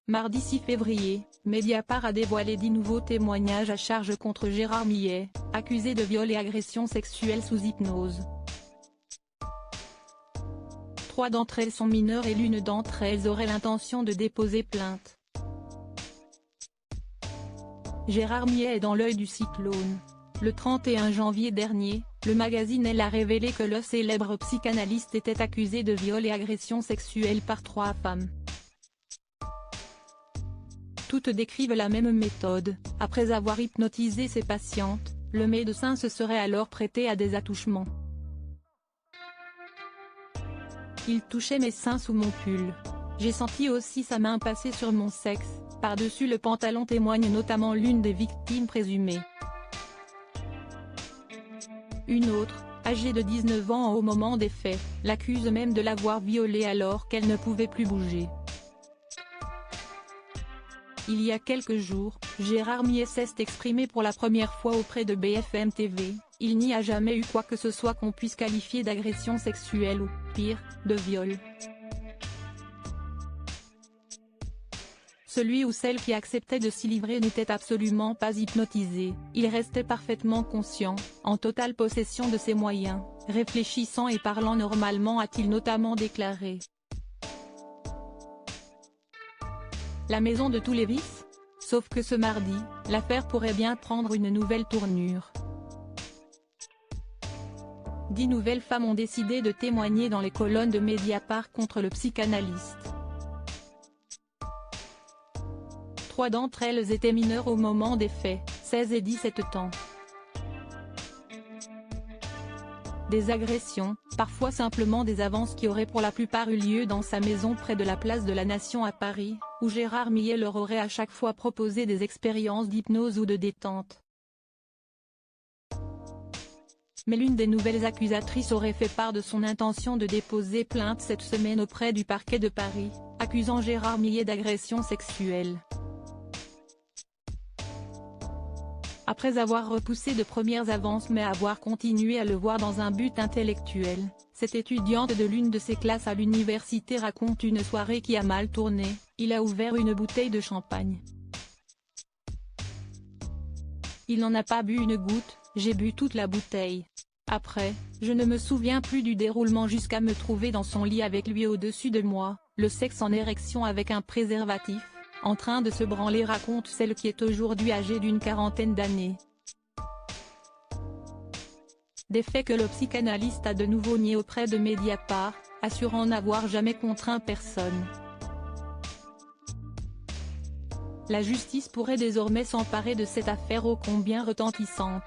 Mardi 6 février, Mediapart a dévoilé 10 nouveaux témoignages à charge contre Gérard Millet, accusé de viol et agression sexuelle sous hypnose. 3 d'entre elles sont mineures et l'une d'entre elles aurait l'intention de déposer plainte. Gérard Millet est dans l'œil du cyclone. Le 31 janvier dernier, le magazine Elle a révélé que le célèbre psychanalyste était accusé de viol et agression sexuelle par 3 femmes. Toutes décrivent la même méthode. Après avoir hypnotisé ses patientes, le médecin se serait alors prêté à des attouchements. Il touchait mes seins sous mon pull. J'ai senti aussi sa main passer sur mon sexe, par-dessus le pantalon, témoigne notamment l'une des victimes présumées. Une autre, âgée de 19 ans au moment des faits, l'accuse même de l'avoir violée alors qu'elle ne pouvait plus bouger. Il y a quelques jours, Gérard Millet s'est exprimé pour la première fois auprès de BFM TV. Il n'y a jamais eu quoi que ce soit qu'on puisse qualifier d'agression sexuelle ou, pire, de viol. Celui ou celle qui acceptait de s'y livrer n'était absolument pas hypnotisé, il restait parfaitement conscient, en totale possession de ses moyens, réfléchissant et parlant normalement, a-t-il notamment déclaré. La maison de tous les vices ? Sauf que ce mardi, l'affaire pourrait bien prendre une nouvelle tournure. 10 nouvelles femmes ont décidé de témoigner dans les colonnes de Mediapart contre le psychanalyste. 3 d'entre elles étaient mineures au moment des faits, 16 et 17 ans. Des agressions, parfois simplement des avances qui auraient pour la plupart eu lieu dans sa maison près de la place de la Nation à Paris, où Gérard Millet leur aurait à chaque fois proposé des expériences d'hypnose ou de détente. Mais l'une des nouvelles accusatrices aurait fait part de son intention de déposer plainte cette semaine auprès du parquet de Paris, accusant Gérard Millet d'agression sexuelle. Après avoir repoussé de premières avances mais avoir continué à le voir dans un but intellectuel, cette étudiante de l'une de ses classes à l'université raconte une soirée qui a mal tourné. Il a ouvert une bouteille de champagne. Il n'en a pas bu une goutte, j'ai bu toute la bouteille. Après, je ne me souviens plus du déroulement jusqu'à me trouver dans son lit avec lui au-dessus de moi, le sexe en érection avec un préservatif, en train de se branler, raconte celle qui est aujourd'hui âgée d'une quarantaine d'années. Des faits que le psychanalyste a de nouveau niés auprès de Mediapart, assurant n'avoir jamais contraint personne. La justice pourrait désormais s'emparer de cette affaire ô combien retentissante.